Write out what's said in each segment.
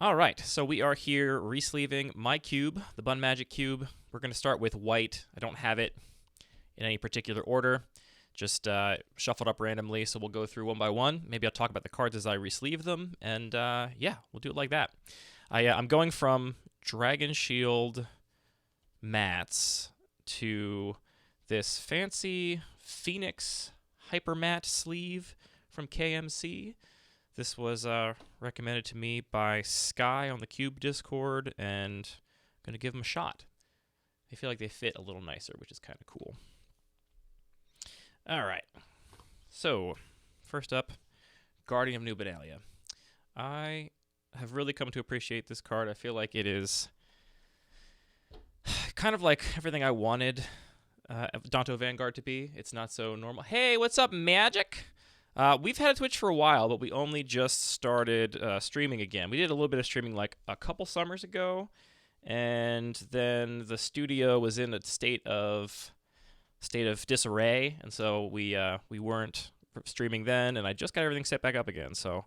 All right, so we are here resleeving my cube, the Bun Magic cube. We're going to start with white. I don't have it in any particular order, just shuffled up randomly, so we'll go through one by one. Maybe I'll talk about the cards as I resleeve them, and yeah, we'll do it like that. I'm going from Dragon Shield mats to this fancy Phoenix Hyper Matte sleeve from KMC. This was recommended to me by Sky on the Cube Discord, and I'm going to give them a shot. I feel like they fit a little nicer, which is kind of cool. All right. So, first up, Guardian of New Benalia. I have really come to appreciate this card. I feel like it is kind of like everything I wanted Danto Vanguard to be. It's not so normal. Hey, what's up, Magic? We've had a Twitch for a while, but we only just started streaming again. We did a little bit of streaming like a couple summers ago, and then the studio was in a state of disarray, and so we weren't streaming then, and I just got everything set back up again. So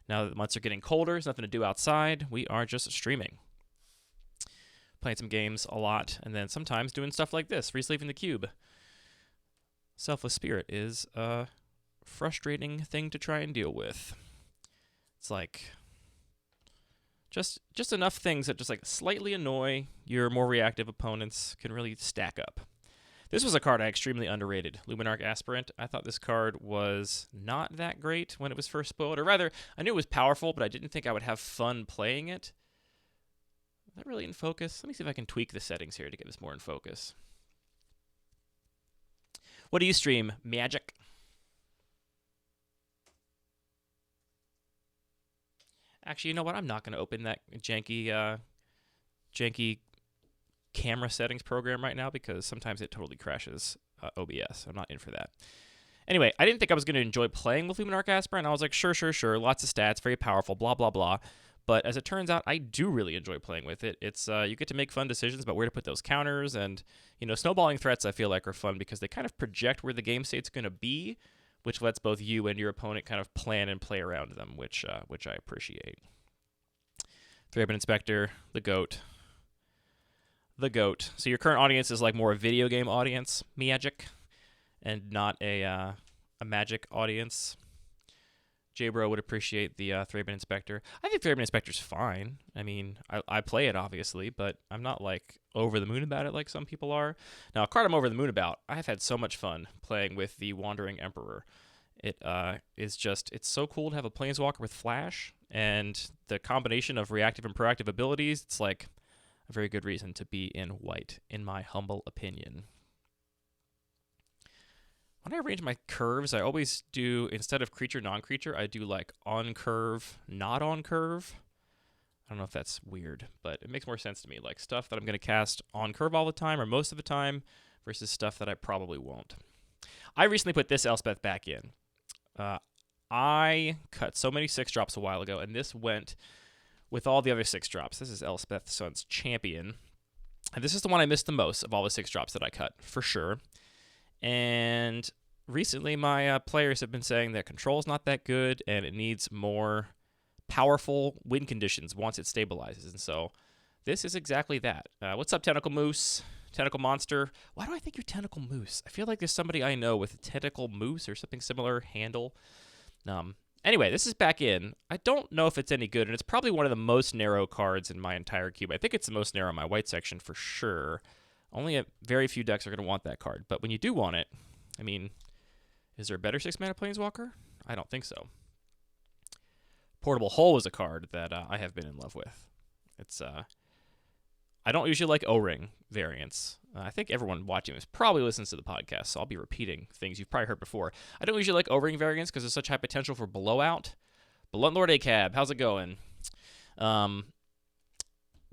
now that the months are getting colder, there's nothing to do outside, we are just streaming. Playing some games a lot, and then sometimes doing stuff like this, resleeving the cube. Selfless Spirit is frustrating thing to try and deal with. It's like just enough things that just like slightly annoy your more reactive opponents can really stack up. This was a card I extremely underrated, Luminarch Aspirant. I thought this card was not that great when it was first spoiled, or rather, I knew it was powerful, but I didn't think I would have fun playing it. Is that really in focus? Let me see if I can tweak the settings here to get this more in focus. What do you stream, Magic? Actually, you know what? I'm not going to open that janky camera settings program right now because sometimes it totally crashes OBS. I'm not in for that. Anyway, I didn't think I was going to enjoy playing with Luminarch Aspirant. I was like, sure. Lots of stats, very powerful, blah, blah, blah. But as it turns out, I do really enjoy playing with it. It's you get to make fun decisions about where to put those counters. And, snowballing threats I feel like are fun because they kind of project where the game state's going to be, which lets both you and your opponent kind of plan and play around them, which I appreciate. Three-Headed Inspector, the GOAT. The GOAT. So your current audience is like more a video game audience, Magic, and not a Magic audience. J-Bro would appreciate the Three-Headed Inspector. I think Three-Headed Inspector's fine. I mean, I play it, obviously, but I'm not, like, over the moon about it like some people are. Now, a card I'm over the moon about, I've had so much fun playing with the Wandering Emperor. It is just, it's so cool to have a Planeswalker with Flash, and the combination of reactive and proactive abilities, it's like a very good reason to be in white, in my humble opinion. When I arrange my curves, I always do, instead of creature, non-creature, I do like on curve, not on curve. I don't know if that's weird, but it makes more sense to me. Like stuff that I'm going to cast on curve all the time or most of the time versus stuff that I probably won't. I recently put this Elspeth back in. I cut so many 6-drops a while ago, and this went with all the other 6-drops. This is Elspeth Sun's Champion. And this is the one I missed the most of all the 6-drops that I cut, for sure. And recently my players have been saying that control's not that good and it needs more powerful win conditions once it stabilizes. And so this is exactly that. What's up, Tentacle Moose? Tentacle Monster? Why do I think you're Tentacle Moose? I feel like there's somebody I know with a Tentacle Moose or something similar handle. Anyway, this is back in. I don't know if it's any good, and it's probably one of the most narrow cards in my entire cube. I think it's the most narrow in my white section for sure. Only a very few decks are going to want that card. But when you do want it, I mean, is there a better 6-mana Planeswalker? I don't think so. Portable Hull is a card that I have been in love with. It's I don't usually like O-Ring variants. I think everyone watching this probably listens to the podcast, so I'll be repeating things you've probably heard before. I don't usually like O-Ring variants because there's such high potential for blowout. Blunt Lord ACAB, how's it going?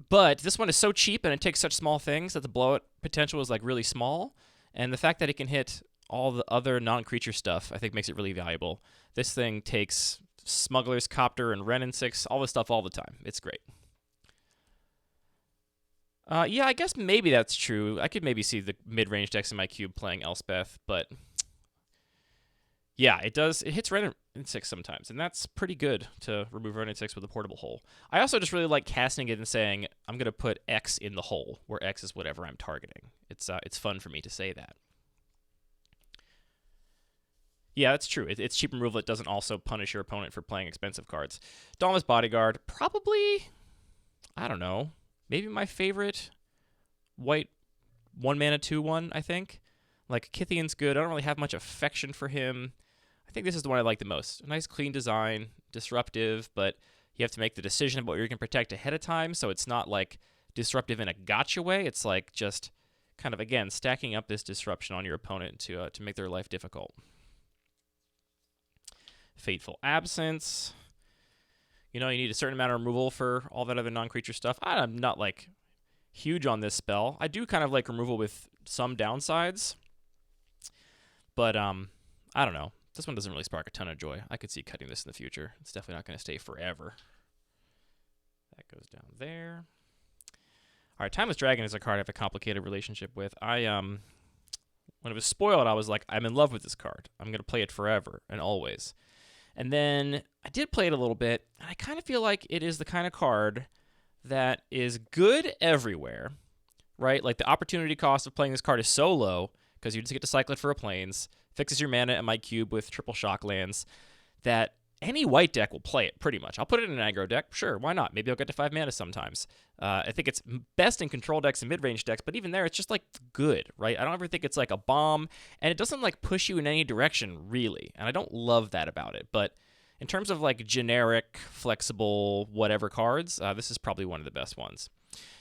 But this one is so cheap and it takes such small things that the blowout potential is like really small. And the fact that it can hit all the other non-creature stuff, I think makes it really valuable. This thing takes Smuggler's Copter and Renin 6, all this stuff all the time. It's great. Yeah, I guess maybe that's true. I could maybe see the mid-range decks in my cube playing Elspeth, but yeah, it does. It hits Renin. in 6 sometimes, and that's pretty good to remove Ronin 6 with a portable hole. I also just really like casting it and saying, I'm going to put X in the hole, where X is whatever I'm targeting. It's fun for me to say that. Yeah, that's true. It's cheap removal. It doesn't also punish your opponent for playing expensive cards. Dauntless Bodyguard, probably, I don't know, maybe my favorite white 1-mana 2/1, I think. Like, Kithian's good. I don't really have much affection for him. I think this is the one I like the most. A nice, clean design, disruptive, but you have to make the decision about what you're going to protect ahead of time, so it's not, like, disruptive in a gotcha way. It's, like, just kind of, again, stacking up this disruption on your opponent to make their life difficult. Fateful Absence. You know, you need a certain amount of removal for all that other non-creature stuff. I'm not, like, huge on this spell. I do kind of like removal with some downsides, but I don't know. This one doesn't really spark a ton of joy. I could see cutting this in the future. It's definitely not going to stay forever. That goes down there. All right, Timeless Dragon is a card I have a complicated relationship with. When it was spoiled, I was like, I'm in love with this card. I'm going to play it forever and always. And then I did play it a little bit, and I kind of feel like it is the kind of card that is good everywhere, right? Like, the opportunity cost of playing this card is so low, because you just get to cycle it for a plains, fixes your mana at my cube with triple shock lands, that any white deck will play it, pretty much. I'll put it in an aggro deck, sure, why not? Maybe I'll get to 5 mana sometimes. I think it's best in control decks and mid-range decks, but even there, it's just, like, good, right? I don't ever think it's, like, a bomb, and it doesn't, like, push you in any direction, really, and I don't love that about it, but in terms of, like, generic, flexible, whatever cards, this is probably one of the best ones.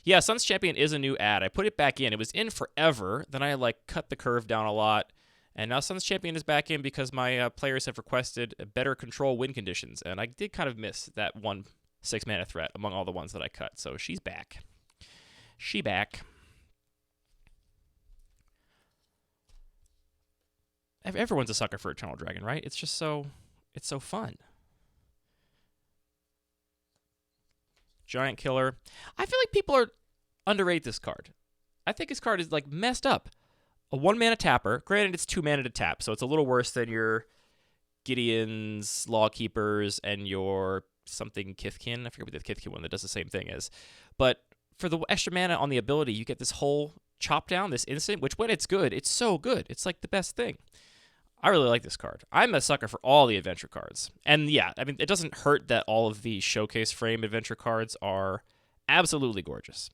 Yeah, Sun's Champion is a new ad. I put it back in. It was in forever. Then I, like, cut the curve down a lot. And now Sun's Champion is back in because my players have requested better control win conditions. And I did kind of miss that one 6-mana threat among all the ones that I cut. So she's back. She back. Everyone's a sucker for Eternal Dragon, right? It's just so... It's so fun. Giant Killer. I feel like people underrate this card. I think this card is, like, messed up. A 1-mana tapper. Granted, it's 2 mana to tap, so it's a little worse than your Gideon's Lawkeepers and your something Kithkin. I forget what the Kithkin one that does the same thing is. But for the extra mana on the ability, you get this whole chop down, this instant, which when it's good, it's so good. It's, like, the best thing. I really like this card. I'm a sucker for all the adventure cards. And yeah, I mean, it doesn't hurt that all of the showcase frame adventure cards are absolutely gorgeous.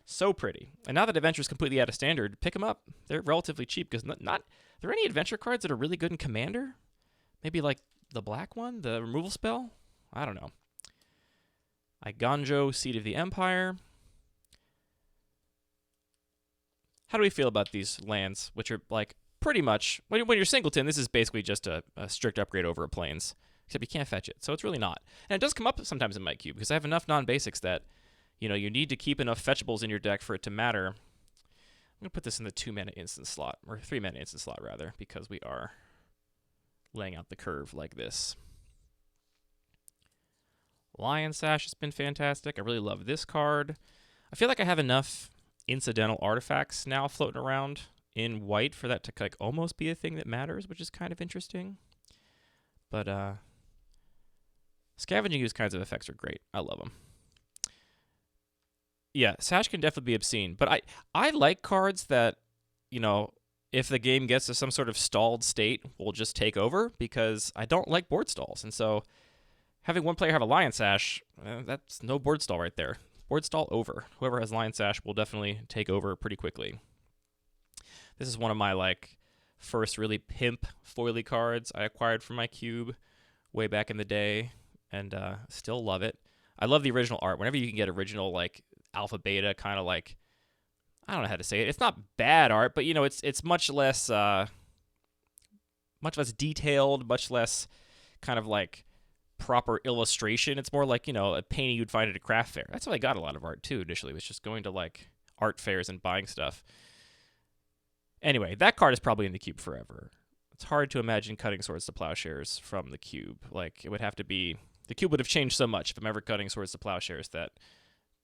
So pretty. And now that adventure is completely out of standard, pick them up. They're relatively cheap because not are there any adventure cards that are really good in Commander? Maybe like the black one, the removal spell? I don't know. Iganjo, Seed of the Empire. How do we feel about these lands, which are like pretty much, when you're Singleton, this is basically just a strict upgrade over a plains, except you can't fetch it, so it's really not. And it does come up sometimes in my cube, because I have enough non-basics that, you know, you need to keep enough fetchables in your deck for it to matter. I'm going to put this in the 2-mana instant slot, or 3-mana instant slot, rather, because we are laying out the curve like this. Lion Sash has been fantastic. I really love this card. I feel like I have enough incidental artifacts now floating around in white for that to, like, almost be a thing that matters, which is kind of interesting. But scavenging these kinds of effects are great. I love them. Yeah, Sash can definitely be obscene, but I like cards that, you know, if the game gets to some sort of stalled state, will just take over, because I don't like board stalls. And so having one player have a Lion Sash, that's no board stall right there. Board stall over. Whoever has Lion Sash will definitely take over pretty quickly. This is one of my, like, first really pimp foily cards I acquired from my cube way back in the day, and still love it. I love the original art. Whenever you can get original, like, alpha beta kind of, like, I don't know how to say it. It's not bad art, but, you know, it's much less detailed, much less kind of like proper illustration. It's more like, you know, a painting you'd find at a craft fair. That's how I got a lot of art too initially, was just going to, like, art fairs and buying stuff. Anyway, that card is probably in the cube forever. It's hard to imagine cutting Swords to Plowshares from the cube. Like, it would have to be, the cube would have changed so much if I'm ever cutting Swords to Plowshares that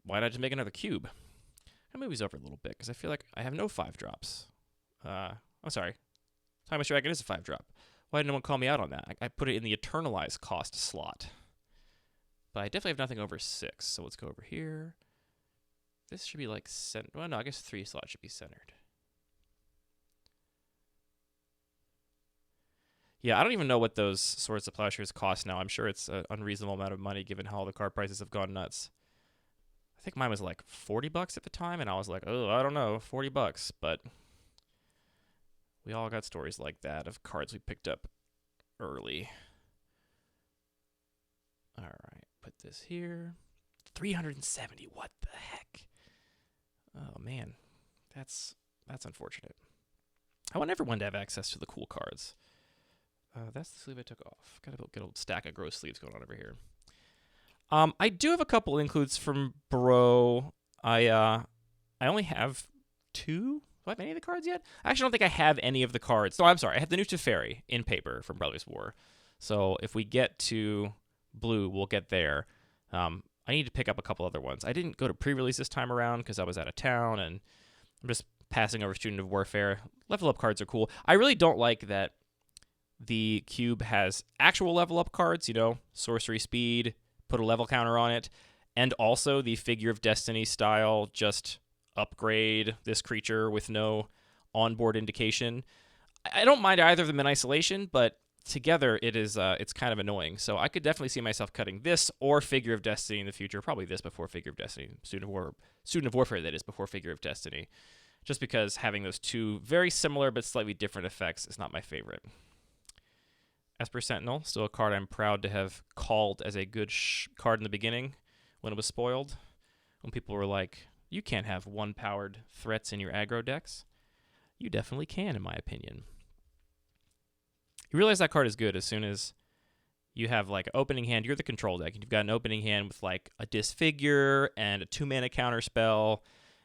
why not just make another cube? I'll move these over a little bit because I feel like I have no 5-drops. I'm sorry. Timeless Dragon is a 5-drop. Why didn't no one call me out on that? I put it in the eternalized cost slot. But I definitely have nothing over 6, so let's go over here. This should be like center. Well, no, I guess 3 slots should be centered. Yeah, I don't even know what those Swords of Plowshares cost now. I'm sure it's an unreasonable amount of money given how all the card prices have gone nuts. I think mine was like $40 at the time, and I was like, oh, I don't know, $40. But we all got stories like that of cards we picked up early. All right, put this here. 370. What the heck? Oh man, that's unfortunate. I want everyone to have access to the cool cards. That's the sleeve I took off. Got a good old stack of gross sleeves going on over here. I do have a couple includes from Bro. I only have 2. Do I have any of the cards yet? I actually don't think I have any of the cards. No, I'm sorry. I have the new Teferi in paper from Brothers War. So if we get to blue, we'll get there. I need to pick up a couple other ones. I didn't go to pre-release this time around because I was out of town, and I'm just passing over Student of Warfare. Level up cards are cool. I really don't like that the cube has actual level up cards, sorcery speed, put a level counter on it, and also the Figure of Destiny style, just upgrade this creature with no onboard indication. I don't mind either of them in isolation, but together it's kind of annoying. So I could definitely see myself cutting this or Figure of Destiny in the future. Probably this before Figure of Destiny. Student of Warfare, that is, before Figure of Destiny. Just because having those two very similar but slightly different effects is not my favorite. Esper Sentinel, still a card I'm proud to have called as a good card in the beginning when it was spoiled. When people were like, you can't have 1-powered threats in your aggro decks. You definitely can, in my opinion. You realize that card is good as soon as you have like an opening hand. You're the control deck, and you've got an opening hand with like a Disfigure and a 2-mana counter spell,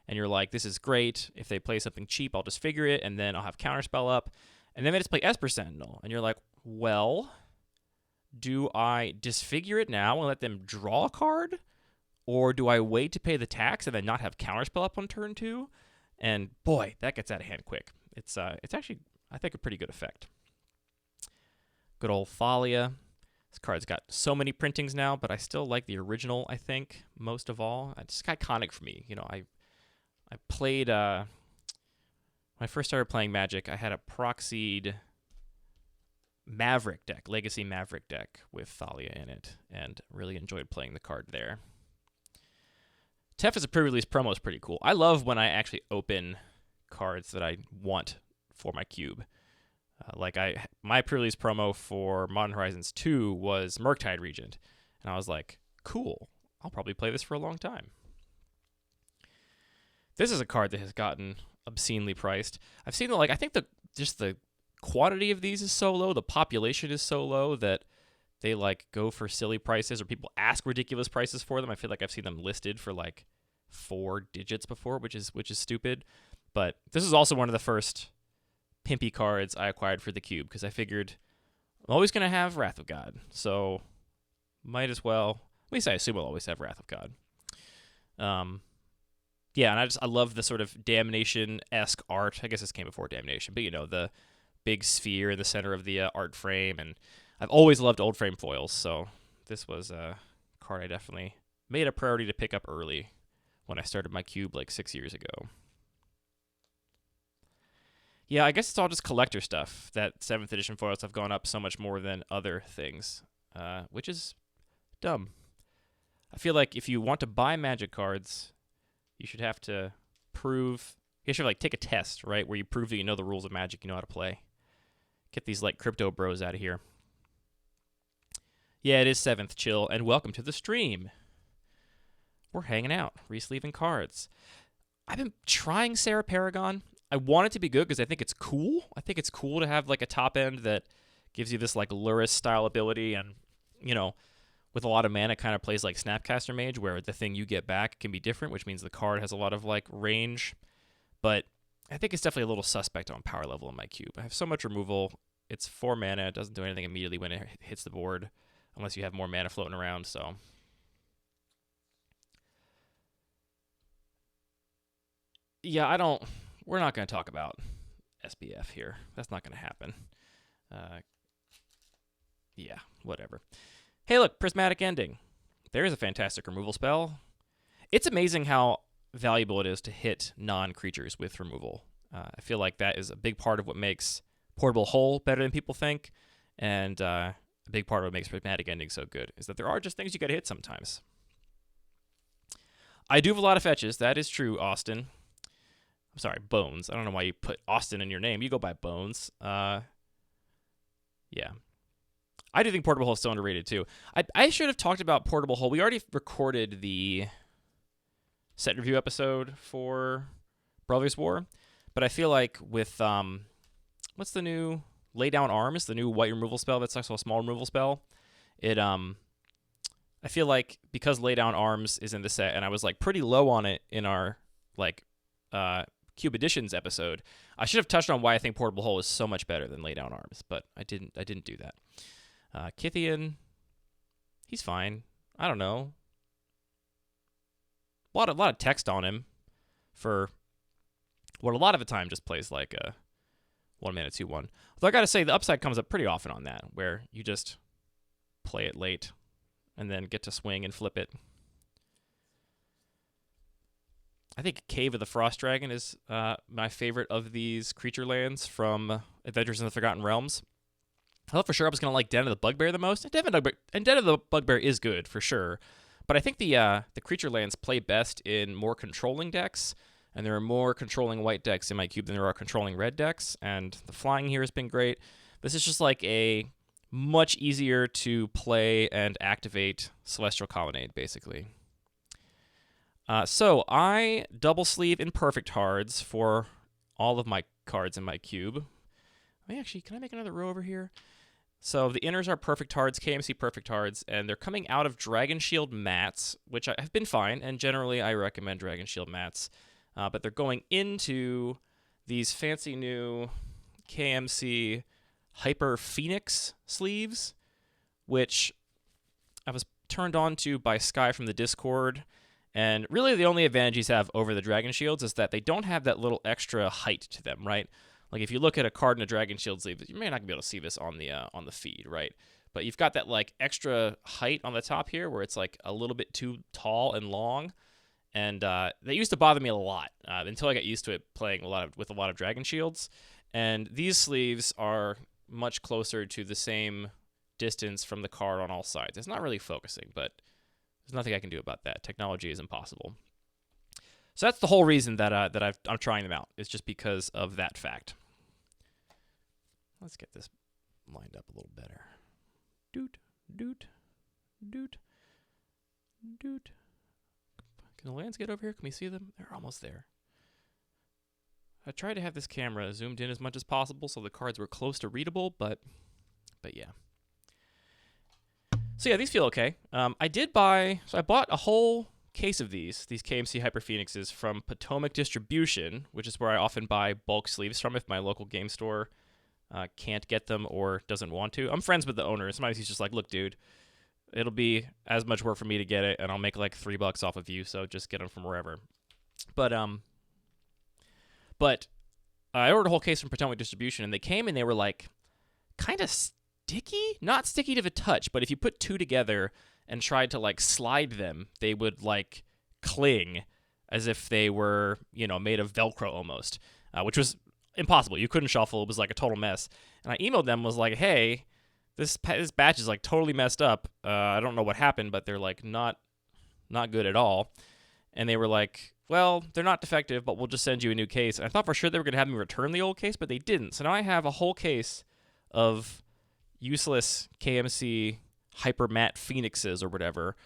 and you're like, this is great. If they play something cheap, I'll disfigure it, and then I'll have counterspell up. And then they just play Esper Sentinel, and you're like, well, do I disfigure it now and let them draw a card? Or do I wait to pay the tax and then not have counterspell up on turn 2? And boy, that gets out of hand quick. It's actually, I think, a pretty good effect. Good old Thalia. This card's got so many printings now, but I still like the original, I think, most of all. It's iconic for me. I played, when I first started playing Magic, I had a proxied Maverick deck, Legacy Maverick deck with Thalia in it, and really enjoyed playing the card there. Tef as a pre-release promo is pretty cool. I love when I actually open cards that I want for my cube. My pre-release promo for Modern Horizons 2 was Murktide Regent, and I was like, cool, I'll probably play this for a long time. This is a card that has gotten obscenely priced. I've seen I think the quantity of these is so low, the population is so low that they go for silly prices, or people ask ridiculous prices for them. I feel like I've seen them listed for 4 digits before, which is stupid. But this is also one of the first pimpy cards I acquired for the cube, because I figured I'm always going to have Wrath of God, so might as well, at least I assume I'll always have Wrath of God. Yeah, and I love the sort of Damnation-esque art. I guess this came before Damnation, but the big sphere in the center of the art frame, and I've always loved old frame foils, so this was a card I definitely made a priority to pick up early when I started my cube 6 years ago. Yeah, I guess it's all just collector stuff that 7th edition foils have gone up so much more than other things, which is dumb. I feel like if you want to buy Magic cards, you should have to prove, you should take a test, right, where you prove that you know the rules of Magic, you know how to play. Get these crypto bros out of here. Yeah, it is 7th, chill, and welcome to the stream. We're hanging out, resleeving cards. I've been trying Sarah Paragon. I want it to be good because I think it's cool. I think it's cool to have a top end that gives you this Lurrus style ability, and with a lot of mana, kind of plays like Snapcaster Mage, where the thing you get back can be different, which means the card has a lot of range. But I think it's definitely a little suspect on power level in my cube. I have so much removal. It's 4 mana. It doesn't do anything immediately when it hits the board, unless you have more mana floating around. So yeah, we're not going to talk about SBF here. That's not going to happen. Yeah, whatever. Hey, look, Prismatic Ending. There's a fantastic removal spell. It's amazing how valuable it is to hit non-creatures with removal. I feel like that is a big part of what makes Portable Hole better than people think, and a big part of what makes Prismatic Ending so good is that there are just things you gotta hit sometimes. I do have a lot of fetches. That is true, Austin. I'm sorry, Bones. I don't know why you put Austin in your name. You go by Bones. Yeah. I do think Portable Hole is still underrated, too. I should have talked about Portable Hole. We already recorded the set review episode for Brothers War, but I feel like with, what's the new Lay Down Arms, the new white removal spell that's also a small removal spell, I feel like because Lay Down Arms is in the set, and I was, like, pretty low on it in our, like, Cube Editions episode, I should have touched on why I think Portable Hole is so much better than Lay Down Arms, but I didn't do that. Kithian, he's fine. I don't know. A lot of text on him for what a lot of the time just plays like a 1 mana 2/1. Although I gotta say the upside comes up pretty often on that, where you just play it late and then get to swing and flip it. I think Cave of the Frost Dragon is my favorite of these creature lands from Adventures in the Forgotten Realms. I thought for sure I was going to like Den of the Bugbear the most, and Den of the Bugbear is good for sure, but I think the creature lands play best in more controlling decks, and there are more controlling white decks in my cube than there are controlling red decks, and the flying here has been great. This is just like a much easier to play and activate Celestial Colonnade, basically. So I double sleeve in Perfect Hards for all of my cards in my cube. Actually, can I make another row over here? So the inners are Perfect Hards, KMC Perfect Hards, and they're coming out of Dragon Shield mats, which have been fine, and generally I recommend Dragon Shield mats. But they're going into these fancy new KMC Hyper Phoenix sleeves, which I was turned on to by Sky from the Discord. And really the only advantage these have over the Dragon Shields is that they don't have that little extra height to them, right? Like if you look at a card in a Dragon Shield sleeve, you may not be able to see this on the feed, right? But you've got that like extra height on the top here where it's like a little bit too tall and long. And that used to bother me a lot until I got used to it playing with a lot of Dragon Shields. And these sleeves are much closer to the same distance from the card on all sides. It's not really focusing, but there's nothing I can do about that. Technology is impossible. So that's the whole reason that I'm trying them out. It's just because of that fact. Let's get this lined up a little better. Doot, doot, doot, doot. Can the lands get over here? Can we see them? They're almost there. I tried to have this camera zoomed in as much as possible so the cards were close to readable, but yeah. So yeah, these feel okay. I bought a whole case of these KMC Hyper Phoenixes from Potomac Distribution, which is where I often buy bulk sleeves from if my local game store can't get them or doesn't want to. I'm friends with the owner. Sometimes he's just like, look, dude, it'll be as much work for me to get it, and I'll make like $3 off of you, so just get them from wherever. But I ordered a whole case from Potomac Distribution, and they came and they were like kind of sticky, not sticky to the touch, but if you put two together and tried to like slide them, they would like cling as if they were, made of Velcro almost, which was impossible. You couldn't shuffle. It was like a total mess. And I emailed them, was like, hey, this batch is like totally messed up. I don't know what happened, but they're like not good at all. And they were like, well, they're not defective, but we'll just send you a new case. And I thought for sure they were going to have me return the old case, but they didn't. So now I have a whole case of useless KMC Hyper Matte Phoenixes or whatever,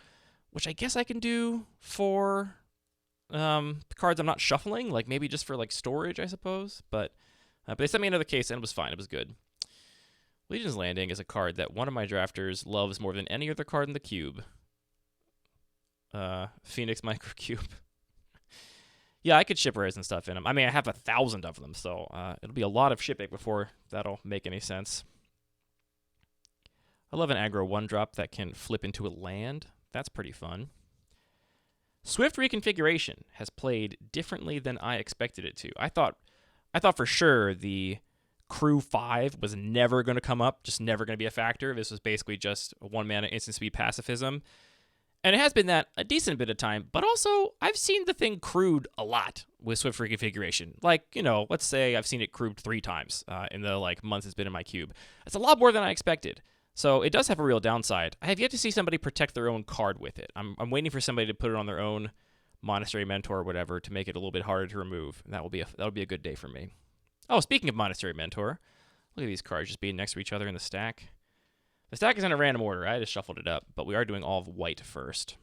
which I guess I can do for cards I'm not shuffling, like maybe just for like storage, I suppose. But they sent me another case and it was fine. It was good. Legion's Landing is a card that one of my drafters loves more than any other card in the cube. Phoenix Microcube. Yeah, I could ship rares and stuff in them. I mean, I have 1,000 of them, so it'll be a lot of shipping before that'll make any sense. I love an aggro 1-drop that can flip into a land. That's pretty fun. Swift Reconfiguration has played differently than I expected it to. I thought for sure the Crew 5 was never going to come up, just never going to be a factor. This was basically just a 1-mana instant speed pacifism. And it has been that a decent bit of time, but also I've seen the thing crewed a lot with Swift Reconfiguration. Like, let's say I've seen it crewed 3 times in the months it's been in my cube. It's a lot more than I expected. So it does have a real downside. I have yet to see somebody protect their own card with it. I'm waiting for somebody to put it on their own Monastery Mentor or whatever to make it a little bit harder to remove. And that'll be a good day for me. Oh, speaking of Monastery Mentor, look at these cards just being next to each other in the stack. The stack is in a random order. I just shuffled it up, but we are doing all of white first.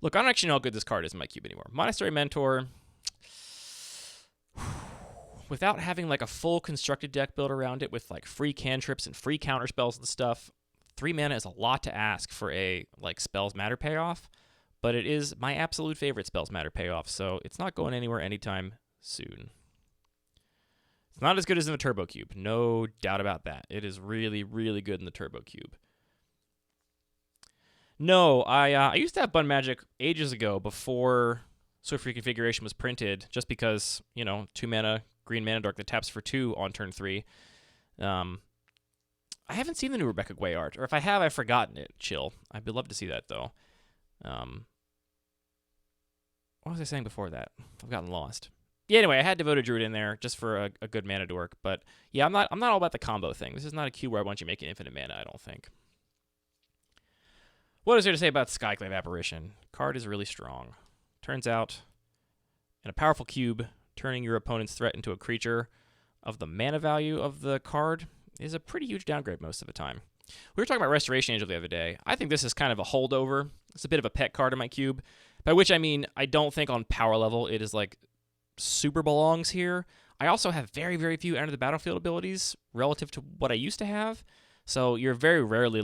Look, I don't actually know how good this card is in my cube anymore. Monastery Mentor, without having like a full constructed deck built around it with like free cantrips and free counter spells and stuff, 3 mana is a lot to ask for a spells matter payoff, but it is my absolute favorite spells matter payoff, so it's not going anywhere anytime soon. It's not as good as in the Turbo Cube, no doubt about that. It is really, really good in the Turbo Cube. No, I used to have Bun Magic ages ago before Swift Reconfiguration was printed, just because, 2 mana, green mana dark that taps for 2 on turn 3. I haven't seen the new Rebecca Guay art, or if I have, I've forgotten it. Chill. I'd love to see that, though. What was I saying before that? I've gotten lost. Yeah, anyway, I had Devoted Druid in there just for a good mana dork, but yeah, I'm not all about the combo thing. This is not a cube where I want you making infinite mana, I don't think. What is there to say about Skyclave Apparition? Card is really strong. Turns out, in a powerful cube, turning your opponent's threat into a creature of the mana value of the card is a pretty huge downgrade most of the time. We were talking about Restoration Angel the other day. I think this is kind of a holdover. It's a bit of a pet card in my cube, by which I mean I don't think on power level it is super belongs here. I also have very, very few enter the battlefield abilities relative to what I used to have, so you're very rarely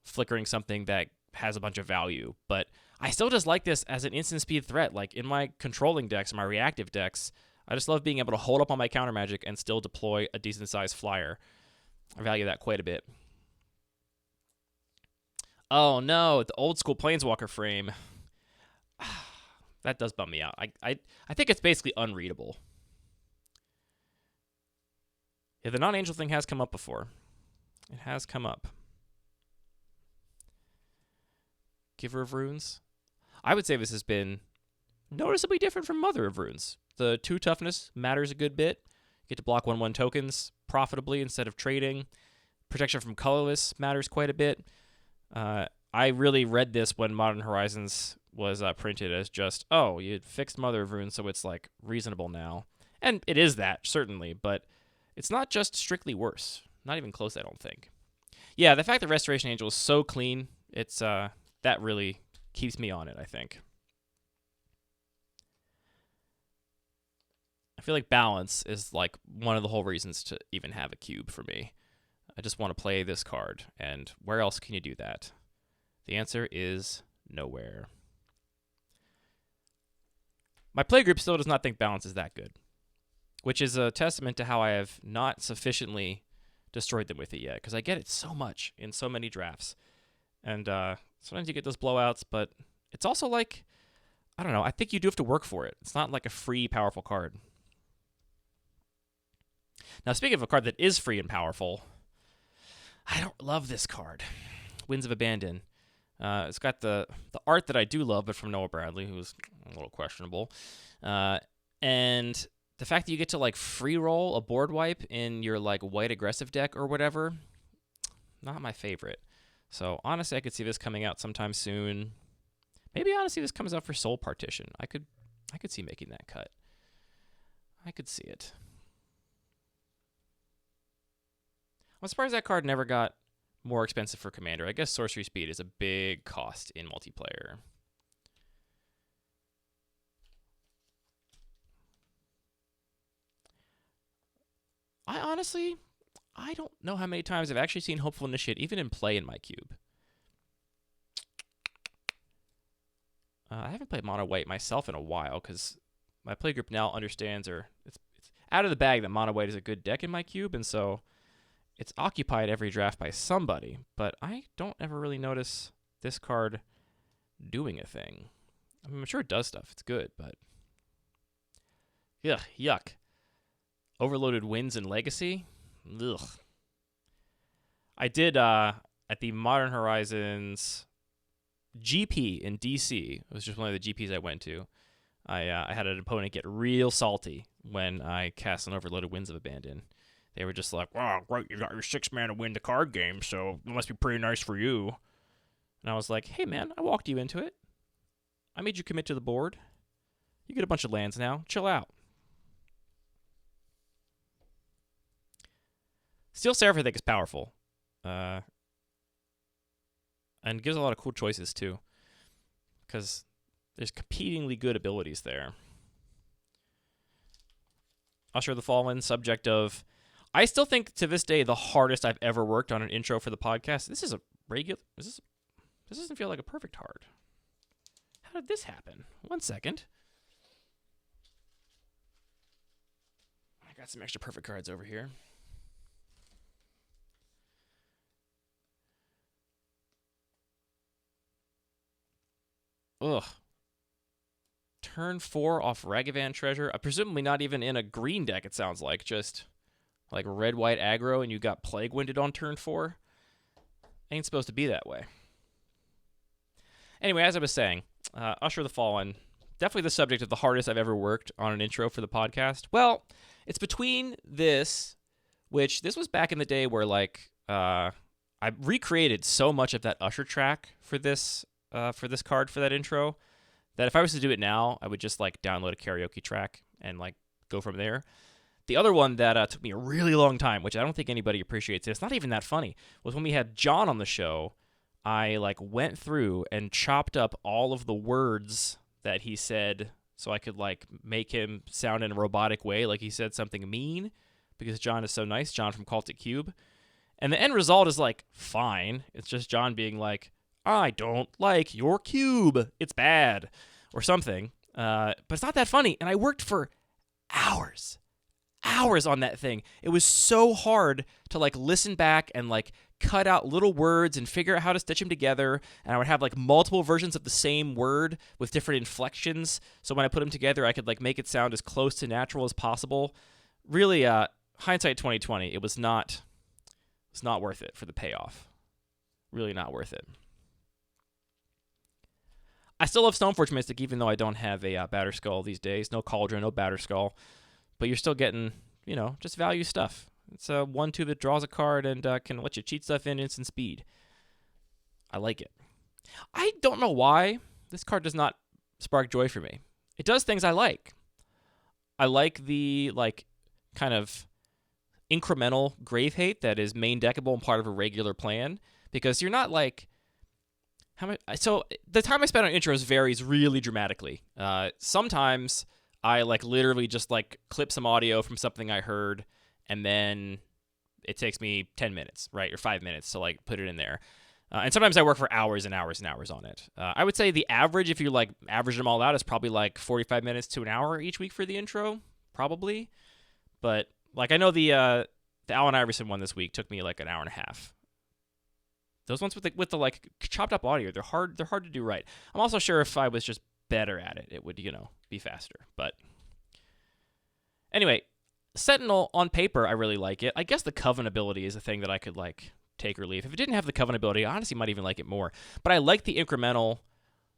flickering something that has a bunch of value, but I still just like this as an instant speed threat. Like in my controlling decks, my reactive decks, I just love being able to hold up on my counter magic and still deploy a decent sized flyer. I value that quite a bit. Oh no, the old school Planeswalker frame. That does bum me out. I think it's basically unreadable. Yeah, the non-angel thing has come up before. It has come up. Giver of Runes. I would say this has been noticeably different from Mother of Runes. The 2 toughness matters a good bit. You get to block 1/1 tokens profitably instead of trading. Protection from colorless matters quite a bit. I really read this when Modern Horizons was printed as just, oh, you fixed Mother of Runes, so it's reasonable now. And it is that, certainly, but it's not just strictly worse. Not even close, I don't think. Yeah, the fact that Restoration Angel is so clean, it's that really keeps me on it, I think. I feel like balance is one of the whole reasons to even have a cube for me. I just want to play this card, and where else can you do that? The answer is nowhere. My playgroup still does not think balance is that good, which is a testament to how I have not sufficiently destroyed them with it yet, because I get it so much in so many drafts. And sometimes you get those blowouts, but it's also I don't know, I think you do have to work for it. It's not like a free, powerful card. Now, speaking of a card that is free and powerful, I don't love this card, Winds of Abandon. It's got the art that I do love, but from Noah Bradley, who's a little questionable. And the fact that you get to free roll a board wipe in your white aggressive deck or whatever, not my favorite. So honestly, I could see this coming out sometime soon. Maybe honestly this comes out for Soul Partition. I could see making that cut. I could see it. I'm surprised that card never got more expensive for Commander. I guess sorcery speed is a big cost in multiplayer. I don't know how many times I've actually seen Hopeful Initiate even in play in my cube. I haven't played Mono White myself in a while because my playgroup now understands, or it's out of the bag that Mono White is a good deck in my cube, and so it's occupied every draft by somebody, but I don't ever really notice this card doing a thing. I mean, I'm sure it does stuff. It's good, but... Ugh, yuck. Overloaded Winds and Legacy. Ugh. I did at the Modern Horizons GP in DC. It was just one of the GPs I went to. I had an opponent get real salty when I cast an Overloaded Winds of Abandon. They were just like, "Wow, great, you got your 6-man to win the card game, so it must be pretty nice for you." And I was like, "Hey man, I walked you into it. I made you commit to the board. You get a bunch of lands now. Chill out." Steel Seraph, I think, is powerful. And gives a lot of cool choices, too. Because there's competingly good abilities there. Usher the Fallen, subject of... I still think, to this day, the hardest I've ever worked on an intro for the podcast. This is a regular... This doesn't feel like a perfect hard. How did this happen? 1 second. I got some extra perfect cards over here. Ugh. Turn 4 off Ragavan Treasure. Presumably not even in a green deck, it sounds like. Just like red-white aggro and you got Plague Winded on turn 4. Ain't supposed to be that way. Anyway, as I was saying, Usher the Fallen, definitely the subject of the hardest I've ever worked on an intro for the podcast. Well, it's between this, which this was back in the day where like I recreated so much of that Usher track for this card for that intro that if I was to do it now, I would just like download a karaoke track and like go from there. The other one that took me a really long time, which I don't think anybody appreciates, it's not even that funny, was when we had John on the show. I like went through and chopped up all of the words that he said so I could like make him sound in a robotic way, like he said something mean, because John is so nice, John from Cultic Cube. And the end result is like fine. It's just John being like, "I don't like your cube. It's bad," or something. But it's not that funny. And I worked for hours on that thing. It was so hard to like listen back and like cut out little words and figure out how to stitch them together. And I would have like multiple versions of the same word with different inflections. So when I put them together, I could like make it sound as close to natural as possible. Really, hindsight 2020, it was not worth it for the payoff. Really not worth it. I still love Stoneforge Mystic, even though I don't have a Batterskull these days. No Cauldron, no Batterskull. But you're still getting, just value stuff. It's a 1/2 that draws a card and can let you cheat stuff in instant speed. I like it. I don't know why this card does not spark joy for me. It does things I like. I like the, kind of incremental Grave Hate that is main deckable and part of a regular plan. Because you're not, so the time I spend on intros varies really dramatically. Sometimes I literally just clip some audio from something I heard, and then it takes me 10 minutes, right, or 5 minutes to put it in there. And sometimes I work for hours and hours and hours on it. I would say the average, if you average them all out, is probably 45 minutes to an hour each week for the intro, probably. But I know the Allen Iverson one this week took me an hour and a half. Those ones with the chopped up audio, they're hard to do right. I'm also sure if I was just better at it would, be faster. But anyway, Sentinel on paper, I really like it. I guess the Coven ability is a thing that I could take or leave. If it didn't have the Coven ability, I honestly might even like it more. But I like the incremental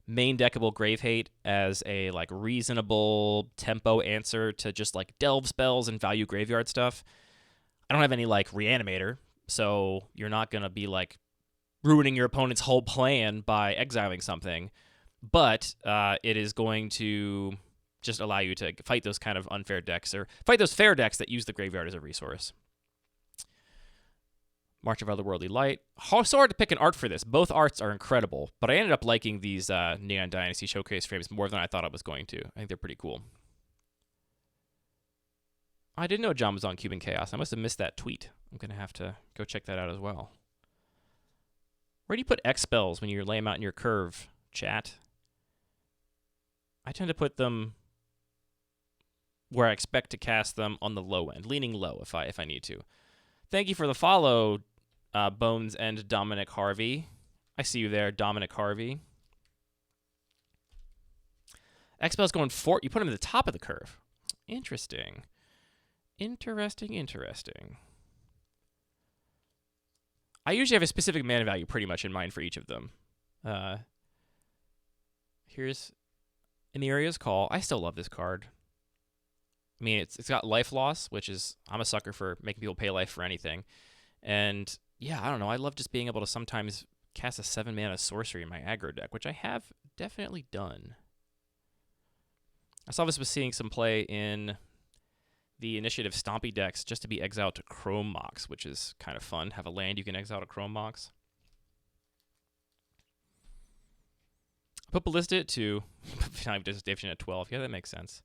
main deckable Grave Hate as a reasonable tempo answer to just delve spells and value graveyard stuff. I don't have any Reanimator, so you're not gonna be ruining your opponent's whole plan by exiling something, but it is going to just allow you to fight those kind of unfair decks, or fight those fair decks that use the graveyard as a resource. March of Otherworldly Light. So hard to pick an art for this. Both arts are incredible, but I ended up liking these Neon Dynasty Showcase frames more than I thought I was going to. I think they're pretty cool. I didn't know John was on Cuban Chaos. I must have missed that tweet. I'm going to have to go check that out as well. Where do you put X spells when you lay them out in your curve, chat? I tend to put them where I expect to cast them on the low end, leaning low if I need to. Thank you for the follow, Bones and Dominic Harvey. I see you there, Dominic Harvey. X spells going 4. You put them at the top of the curve. Interesting. Interesting. I usually have a specific mana value pretty much in mind for each of them. Here's Emiria's Call. I still love this card. I mean, it's got life loss, which is, I'm a sucker for making people pay life for anything. And yeah, I don't know. I love just being able to sometimes cast a 7-mana sorcery in my aggro deck, which I have definitely done. I saw this was seeing some play in the Initiative Stompy decks just to be exiled to Chrome Mox, which is kind of fun. Have a land you can exile to Chrome Mox. Put Ballista at 2. Devastation at 12. Yeah, that makes sense.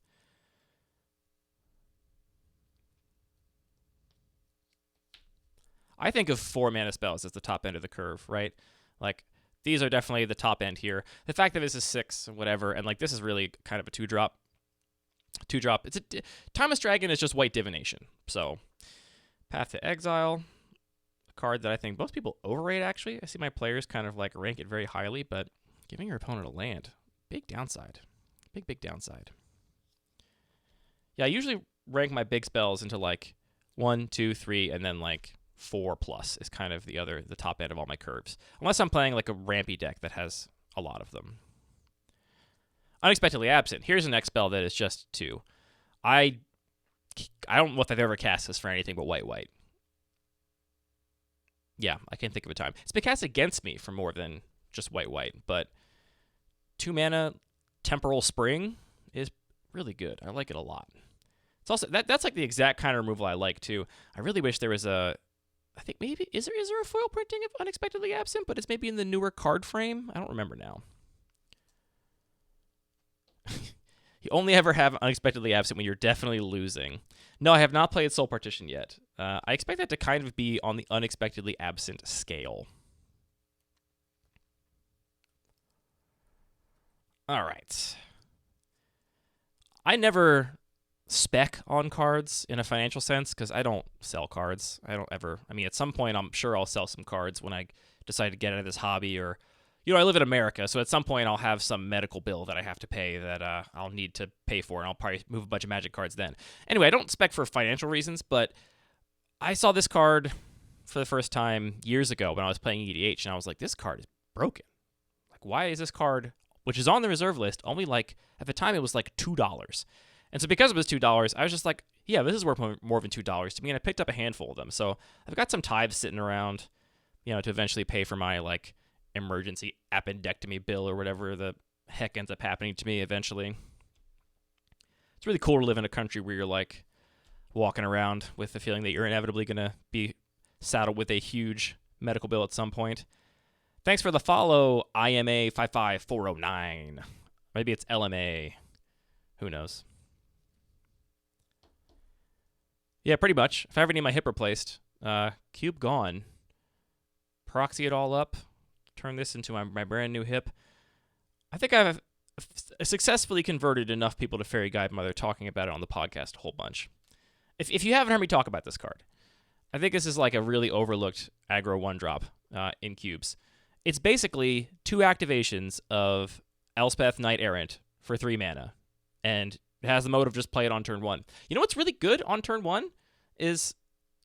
I think of 4-mana spells as the top end of the curve, right? Like, these are definitely the top end here. The fact that this is 6, whatever, and like this is really kind of a 2-drop. 2-drop. Timeless Dragon is just white divination. So, Path to Exile, a card that I think most people overrate, actually. I see my players kind of like rank it very highly, but giving your opponent a land, big downside. Big downside. Yeah, I usually rank my big spells into like 1, 2, 3, and then like 4+ is kind of the top end of all my curves. Unless I'm playing like a rampy deck that has a lot of them. Unexpectedly Absent. Here's a next spell that is just 2. I don't know if I've ever cast this for anything but white. Yeah, I can't think of a time. It's been cast against me for more than just white, but 2-mana Temporal Spring is really good. I like it a lot. It's also that's like the exact kind of removal I like too. I really wish there was I think maybe is there a foil printing of Unexpectedly Absent, but it's maybe in the newer card frame. I don't remember now. You only ever have Unexpectedly Absent when you're definitely losing. No, I have not played Soul Partition yet. I expect that to kind of be on the Unexpectedly Absent scale. All right. I never spec on cards in a financial sense because I don't sell cards. I mean, at some point, I'm sure I'll sell some cards when I decide to get out of this hobby or, I live in America, so at some point I'll have some medical bill that I have to pay that I'll need to pay for, and I'll probably move a bunch of Magic cards then. Anyway, I don't spec for financial reasons, but I saw this card for the first time years ago when I was playing EDH, and I was like, this card is broken. Like, why is this card, which is on the reserve list, only like, at the time it was like $2. And so because it was $2, I was just like, yeah, this is worth more than $2 to me, and I picked up a handful of them. So I've got some tithes sitting around, to eventually pay for my, like, emergency appendectomy bill or whatever the heck ends up happening to me eventually. It's really cool to live in a country where you're, like, walking around with the feeling that you're inevitably going to be saddled with a huge medical bill at some point. Thanks for the follow, IMA55409. Maybe it's LMA. Who knows? Yeah, pretty much. If I ever need my hip replaced, cube gone. Proxy it all up. Turn this into my brand new hip. I think I've successfully converted enough people to Fairy Godmother talking about it on the podcast a whole bunch. If you haven't heard me talk about this card, I think this is like a really overlooked aggro 1-drop in cubes. It's basically 2 activations of Elspeth Knight Errant for 3 mana, and it has the mode of just play it on turn 1. You know what's really good on turn 1 is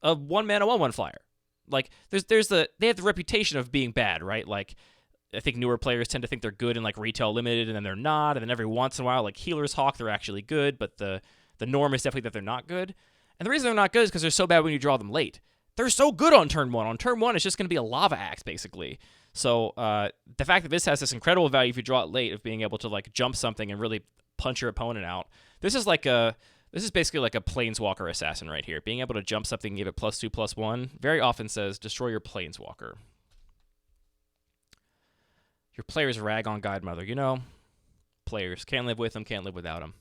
a 1-mana 1/1 flyer. Like, they have the reputation of being bad, right? Like, I think newer players tend to think they're good in, like, retail limited, and then they're not, and then every once in a while, like, Healer's Hawk, they're actually good, but the norm is definitely that they're not good. And the reason they're not good is because they're so bad when you draw them late. They're so good on turn 1. On turn 1, it's just going to be a lava axe, basically. So, the fact that this has this incredible value if you draw it late of being able to, like, jump something and really punch your opponent out. This is basically like a Planeswalker assassin right here. Being able to jump something and give it +2/+1 very often says destroy your Planeswalker. Your players rag on Godmother. Players. Can't live with them, can't live without them.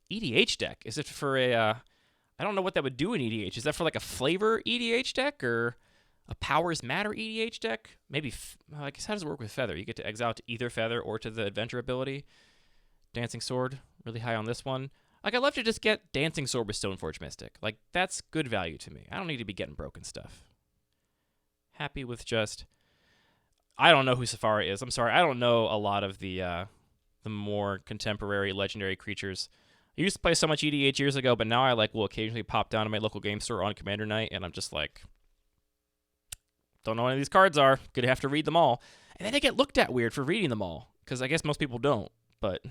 EDH deck. Is it for I don't know what that would do in EDH. Is that for like a flavor EDH deck or a Powers Matter EDH deck? Maybe, I guess, how does it work with Feather? You get to exile to either Feather or to the Adventure ability. Dancing Sword, really high on this one. Like, I'd love to just get Dancing Sword with Stoneforge Mystic. Like, that's good value to me. I don't need to be getting broken stuff. Happy with just... I don't know who Safari is. I'm sorry. I don't know a lot of the more contemporary legendary creatures. used to play so much EDH years ago, but now I like will occasionally pop down to my local game store on Commander Night, and I'm just like, don't know what any of these cards are. Gonna have to read them all. And then I get looked at weird for reading them all, because I guess most people don't. But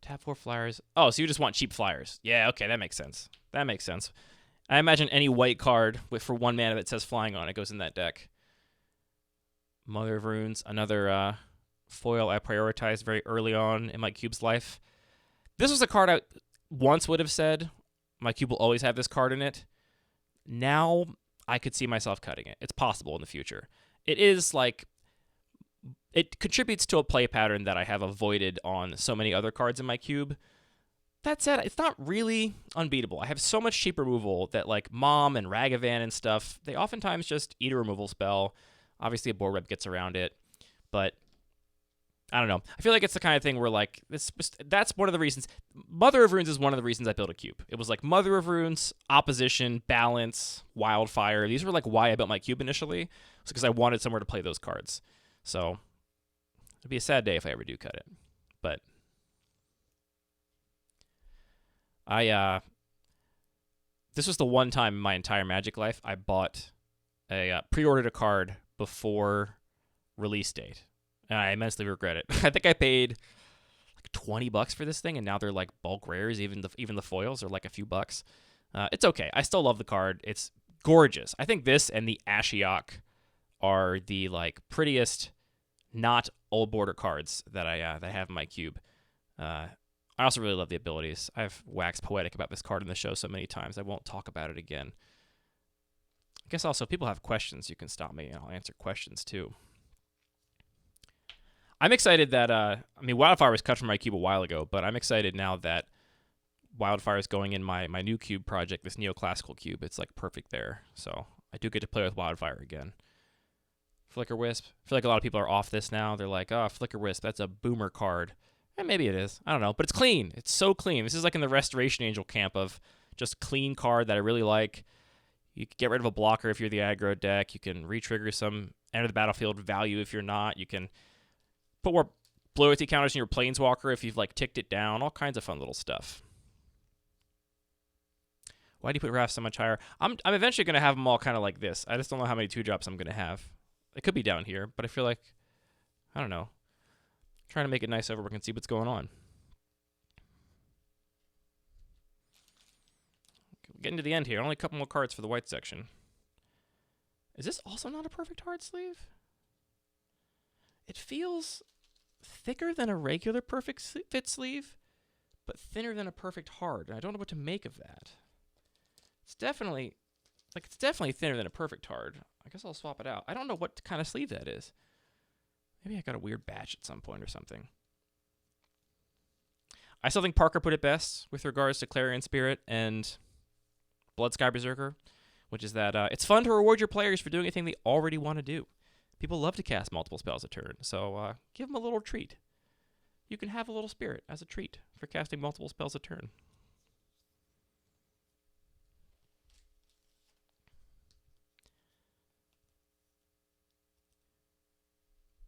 tap 4 flyers. Oh, so you just want cheap flyers. Yeah, okay, that makes sense. That makes sense. I imagine any white card for 1 mana that says flying on it goes in that deck. Mother of Runes, another foil I prioritized very early on in my cube's life. This was a card I once would have said, my cube will always have this card in it. Now I could see myself cutting it. It's possible in the future. It is like, it contributes to a play pattern that I have avoided on so many other cards in my cube. That said, it's not really unbeatable. I have so much cheap removal that like Mom and Ragavan and stuff, they oftentimes just eat a removal spell. Obviously a board rep gets around it, but I don't know. I feel like it's the kind of thing where like that's one of the reasons. Mother of Runes is one of the reasons I built a cube. It was like Mother of Runes, Opposition, Balance, Wildfire. These were like why I built my cube initially. It's because I wanted somewhere to play those cards. So it'd be a sad day if I ever do cut it. But this was the one time in my entire Magic life I bought pre-ordered a card before release date. And I immensely regret it. I think I paid like $20 for this thing, and now they're like bulk rares. Even the foils are like a few bucks. It's okay. I still love the card. It's gorgeous. I think this and the Ashiok are the like prettiest, not old border cards that I have in my cube. I also really love the abilities. I've waxed poetic about this card in the show so many times. I won't talk about it again. I guess also if people have questions, you can stop me and I'll answer questions too. I'm excited that, Wildfire was cut from my cube a while ago, but I'm excited now that Wildfire is going in my new cube project, this neoclassical cube. It's like perfect there. So I do get to play with Wildfire again. Flicker Wisp. I feel like a lot of people are off this now. They're like, oh, Flicker Wisp, that's a boomer card. And maybe it is. I don't know. But it's clean. It's so clean. This is like in the Restoration Angel camp of just clean card that I really like. You can get rid of a blocker if you're the aggro deck. You can re-trigger some enter the battlefield value if you're not. You can put more loyalty counters in your Planeswalker if you've like ticked it down. All kinds of fun little stuff. Why do you put Wrath so much higher? I'm eventually going to have them all kind of like this. I just don't know how many 2-drops I'm going to have. It could be down here, but I feel like, I don't know. Trying to make it nice so everyone can see what's going on. Getting to the end here. Only a couple more cards for the white section. Is this also not a perfect hard sleeve? It feels thicker than a regular perfect fit sleeve, but thinner than a perfect hard. And I don't know what to make of that. It's definitely thinner than a perfect hard. I guess I'll swap it out. I don't know what kind of sleeve that is. Maybe I got a weird batch at some point or something. I still think Parker put it best with regards to Clarion Spirit and Bloodsky Berserker, which is that it's fun to reward your players for doing anything they already want to do. People love to cast multiple spells a turn, so give them a little treat. You can have a little spirit as a treat for casting multiple spells a turn.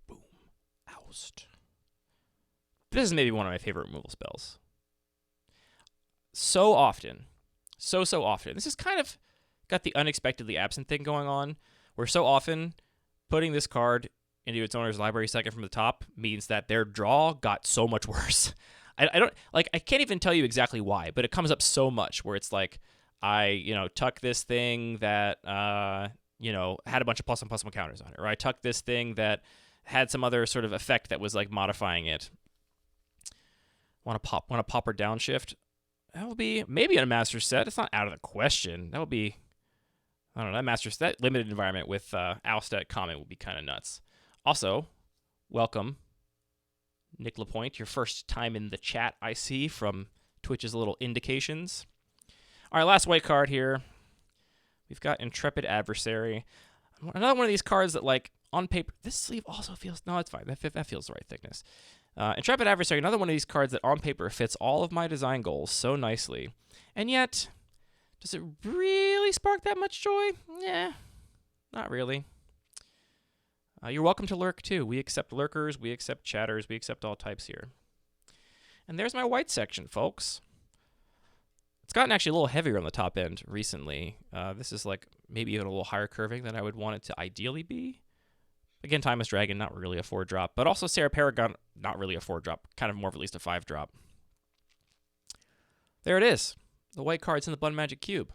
Boom. Oust. This is maybe one of my favorite removal spells. So often. So often. This is kind of got the unexpectedly absent thing going on, where so often putting this card into its owner's library second from the top means that their draw got so much worse. I can't even tell you exactly why, but it comes up so much where it's like, I tuck this thing that, had a bunch of +1/+1 counters on it, or I tucked this thing that had some other sort of effect that was like modifying it. Want to pop or downshift? That would be maybe in a master set. It's not out of the question. That would be, I don't know, that limited environment with Oustat comment would be kind of nuts. Also, welcome, Nick Lapointe, your first time in the chat, I see, from Twitch's little indications. All right, last white card here. We've got Intrepid Adversary. Another one of these cards that, like, on paper, this sleeve also feels, no, it's fine. That feels the right thickness. Intrepid Adversary, another one of these cards that on paper fits all of my design goals so nicely. And yet, does it really spark that much joy? Yeah, not really. You're welcome to lurk, too. We accept lurkers, we accept chatters, we accept all types here. And there's my white section, folks. It's gotten actually a little heavier on the top end recently. This is like maybe even a little higher curving than I would want it to ideally be. Again, Timeless Dragon, not really a 4-drop, but also Sarah Paragon, not really a 4-drop, kind of more of at least a 5-drop. There it is. The white card's in the Bun Magic Cube.